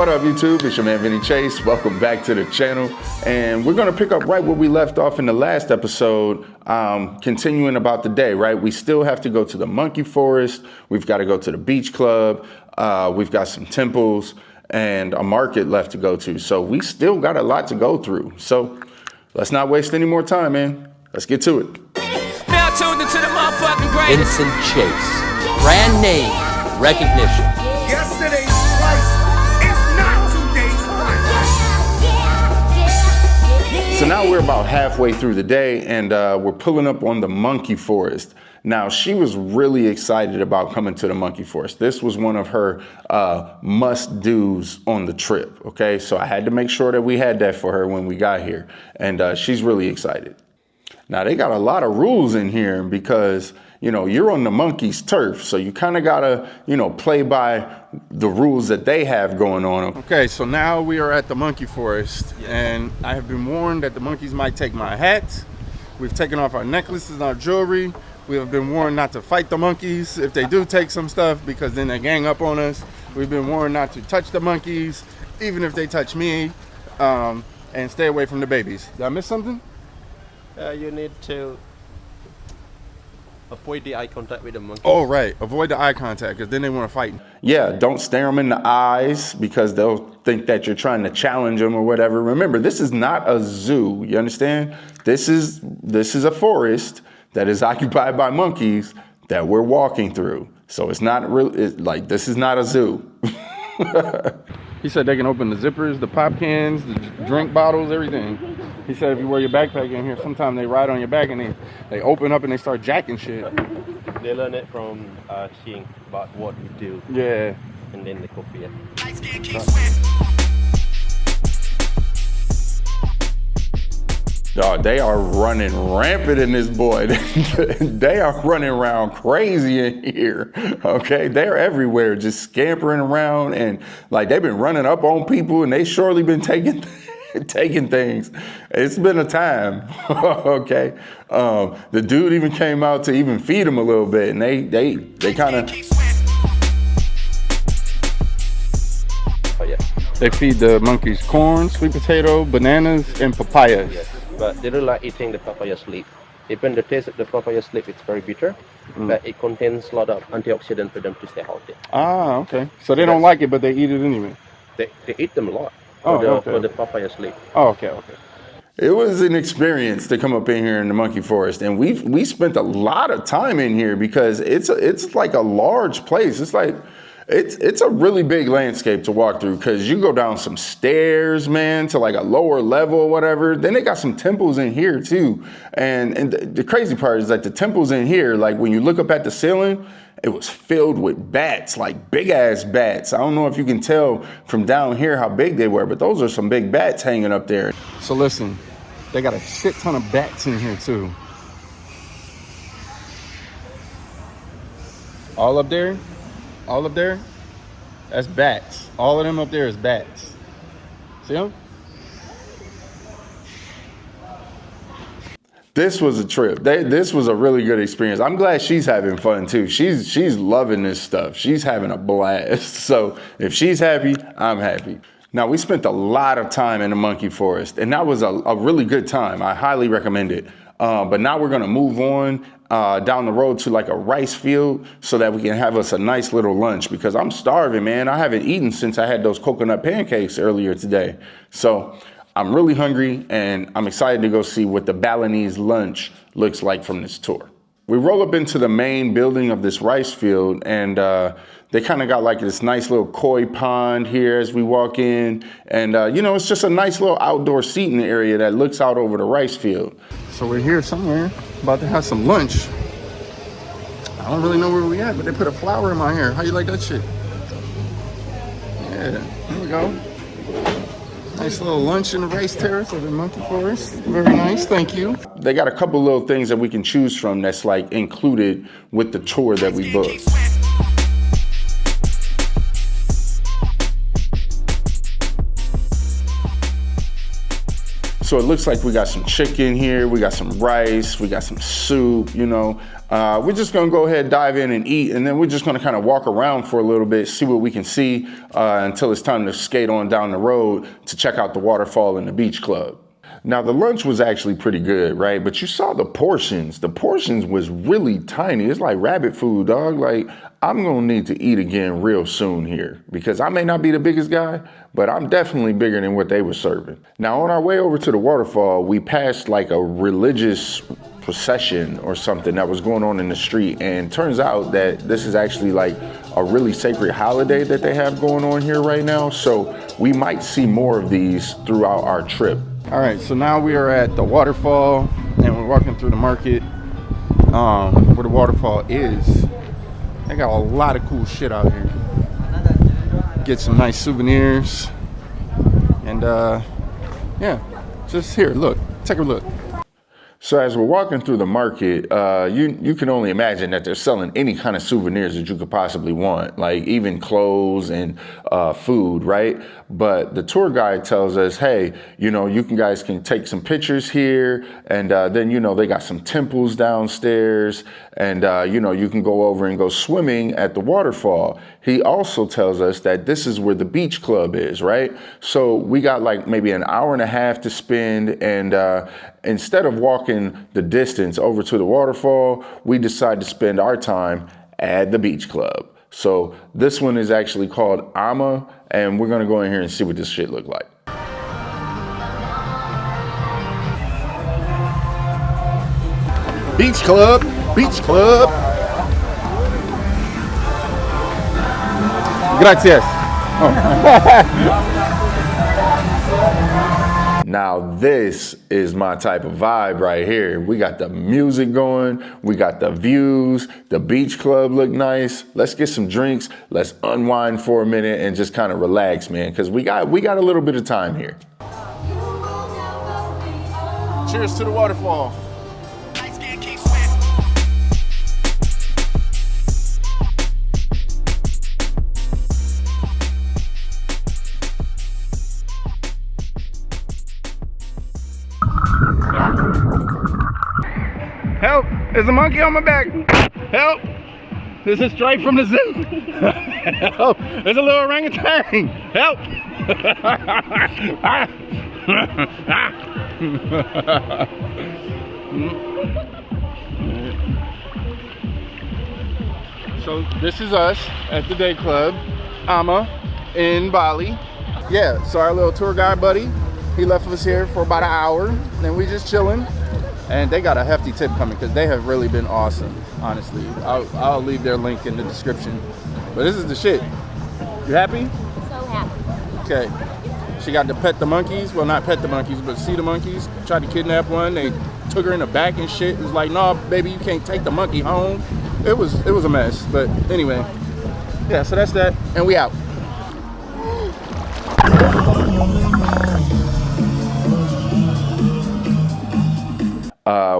What up, YouTube? It's your man, Vinny Chase. Welcome back to the channel. And we're gonna pick up right where we left off in the last episode, continuing about the day, right? We still have to go to the monkey forest. We've got to go to the beach club. We've got some temples and a market left to go to. So we still got a lot to go through. So let's not waste any more time, man. Let's get to it. Now tuned into the motherfucking greatest. Vincent Chase. Brand name recognition. Yesterday's price is not today's price. So now we're about halfway through the day and we're pulling up on the monkey forest. Now, she was really excited about coming to the monkey forest. This was one of her must-dos on the trip, okay? So I had to make sure that we had that for her when we got here. And she's really excited. Now, they got a lot of rules in here because, you know, you're on the monkey's turf. So you kind of got to, you know, play by the rules that they have going on. Okay, so now we are at the monkey forest. And I have been warned that the monkeys might take my hat. We've taken off our necklaces and our jewelry. We have been warned not to fight the monkeys if they do take some stuff because then they gang up on us. We've been warned not to touch the monkeys, even if they touch me, and stay away from the babies. Did I miss something? You need to avoid the eye contact with the monkey. Oh, right. Avoid the eye contact because then they want to fight. Yeah, don't stare them in the eyes because they'll think that you're trying to challenge them or whatever. Remember, this is not a zoo. You understand? This is a forest that is occupied by monkeys that we're walking through. So it's not really, like, this is not a zoo. He said they can open the zippers, the pop cans, the drink bottles, everything. He said if you wear your backpack in here, sometimes they ride on your back and they open up and they start jacking shit. They learn it from seeing about what we do. Yeah. And then they copy it. Dog, they are running rampant in this boy. They are running around crazy in here, okay? They're everywhere, just scampering around and like they've been running up on people and they surely been taking things. It's been a time, okay? The dude even came out to even feed them a little bit and they kind of... Oh, yeah. They feed the monkeys corn, sweet potato, bananas, and papayas. Yes. But they don't like eating the papaya leaf. Even the taste of the papaya leaf, it's very bitter, but it contains a lot of antioxidants for them to stay healthy. Ah, okay. So they don't like it, but they eat it anyway. They eat them a lot for the papaya leaf. Oh, okay. It was an experience to come up in here in the monkey forest, and we spent a lot of time in here because it's like a large place. It's like it's a really big landscape to walk through because you go down some stairs, man, to like a lower level or whatever. Then they got some temples in here too. And the crazy part is that the temples in here, like when you look up at the ceiling, it was filled with bats, like big ass bats. I don't know if you can tell from down here how big they were, but those are some big bats hanging up there. So listen, they got a shit ton of bats in here too. All up there? All up there, that's bats. All of them up there is bats. See them? This was a trip. This was a really good experience. I'm glad she's having fun too. She's loving this stuff. She's having a blast. So if she's happy, I'm happy. Now, we spent a lot of time in the monkey forest, and that was a really good time. I highly recommend it. But now we're gonna move on down the road to like a rice field so that we can have us a nice little lunch because I'm starving, man. I haven't eaten since I had those coconut pancakes earlier today. So I'm really hungry and I'm excited to go see what the Balinese lunch looks like from this tour. We roll up into the main building of this rice field and they kind of got like this nice little koi pond here as we walk in. And, you know, it's just a nice little outdoor seating area that looks out over the rice field. So we're here somewhere, about to have some lunch. I don't really know where we at, but they put a flower in my hair. How you like that shit? Yeah, here we go. Nice little lunch in the rice terrace of the monkey forest. Very nice, thank you. They got a couple little things that we can choose from that's like included with the tour that we booked. So it looks like we got some chicken here, we got some rice, we got some soup, you know. We're just gonna go ahead, dive in and eat, and then we're just gonna kind of walk around for a little bit, see what we can see until it's time to skate on down the road to check out the waterfall and the beach club. Now the lunch was actually pretty good, right? But you saw the portions. The portions was really tiny. It's like rabbit food, dog. Like, I'm gonna need to eat again real soon here because I may not be the biggest guy, but I'm definitely bigger than what they were serving. Now on our way over to the waterfall, we passed like a religious procession or something that was going on in the street, and turns out that this is actually like a really sacred holiday that they have going on here right now, so we might see more of these throughout our trip. All right, so now we are at the waterfall and we're walking through the market where the waterfall is. They got a lot of cool shit out here. Get some nice souvenirs and yeah, just here, look, take a look. So as we're walking through the market, you can only imagine that they're selling any kind of souvenirs that you could possibly want, like even clothes and food, right? But the tour guide tells us, hey, you know, you guys can take some pictures here, and then, you know, they got some temples downstairs, and, you know, you can go over and go swimming at the waterfall. He also tells us that this is where the beach club is, right? So we got like maybe an hour and a half to spend, and instead of walking the distance over to the waterfall, we decided to spend our time at the beach club. So this one is actually called Omma, and we're gonna go in here and see what this shit look like. Beach club, beach club. Gracias. Oh. Now this is my type of vibe right here. We got the music going, we got the views, the beach club look nice. Let's get some drinks, let's unwind for a minute and just kind of relax, man, because we got a little bit of time here. Cheers to the waterfall. Help! There's a monkey on my back! Help! This is straight from the zoo! Help! There's a little orangutan! Help! So this is us at the day club, Omma, in Bali. Yeah, so our little tour guide buddy, he left us here for about an hour, and we just chilling. And they got a hefty tip coming because they have really been awesome, honestly. I'll leave their link in the description. But this is the shit. You happy? So happy. Okay. She got to pet the monkeys. Well, not pet the monkeys, but see the monkeys. Tried to kidnap one. They took her in the back and shit. It was like, no, baby, you can't take the monkey home. It was a mess. But anyway, yeah, so that's that. And we out.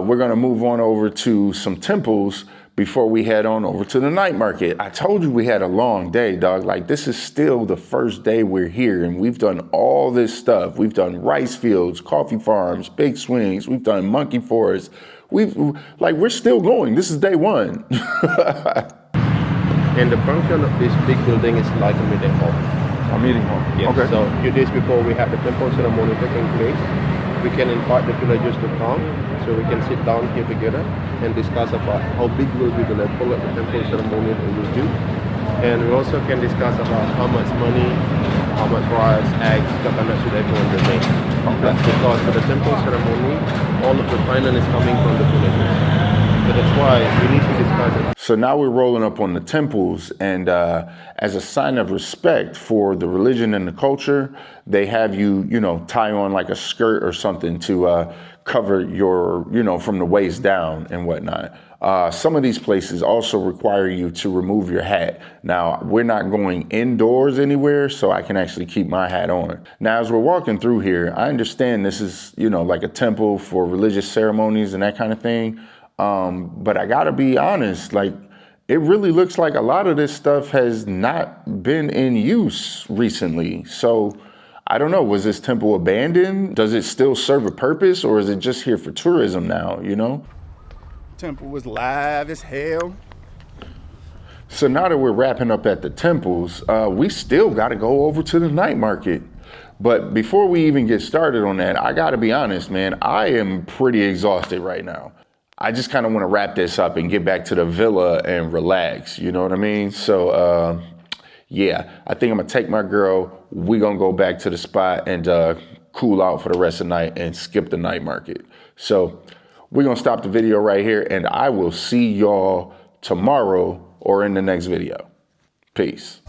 We're gonna move on over to some temples before we head on over to the night market. I told you we had a long day, dog. Like, this is still the first day we're here, and we've done all this stuff. We've done rice fields, coffee farms, big swings. We've done monkey forests. We're still going. This is day one. And the function of this big building is like a meeting hall. A meeting hall. Yes. Okay. So a few days before we have the temple ceremony taking place, we can invite the villagers to come, so we can sit down here together and discuss about how big will be the level of the temple ceremony that we will do. And we also can discuss about how much money, how much rice, eggs, coconut should everyone donate. That's because for the temple ceremony, all of the finance is coming from the villagers. So that's why we need to discuss it. So now we're rolling up on the temples, and as a sign of respect for the religion and the culture, they have you, tie on like a skirt or something to cover your, from the waist down and whatnot. Some of these places also require you to remove your hat. Now, we're not going indoors anywhere, so I can actually keep my hat on. Now, as we're walking through here, I understand this is, like a temple for religious ceremonies and that kind of thing. But I gotta be honest, like, it really looks like a lot of this stuff has not been in use recently. So I don't know, was this temple abandoned? Does it still serve a purpose, or is it just here for tourism now, temple was live as hell. So now that we're wrapping up at the temples, we still got to go over to the night market. But before we even get started on that, I got to be honest, man, I am pretty exhausted right now. I just kind of want to wrap this up and get back to the villa and relax. You know what I mean? So, yeah, I think I'm going to take my girl. We're going to go back to the spot and cool out for the rest of the night and skip the night market. So we're going to stop the video right here, and I will see y'all tomorrow or in the next video. Peace.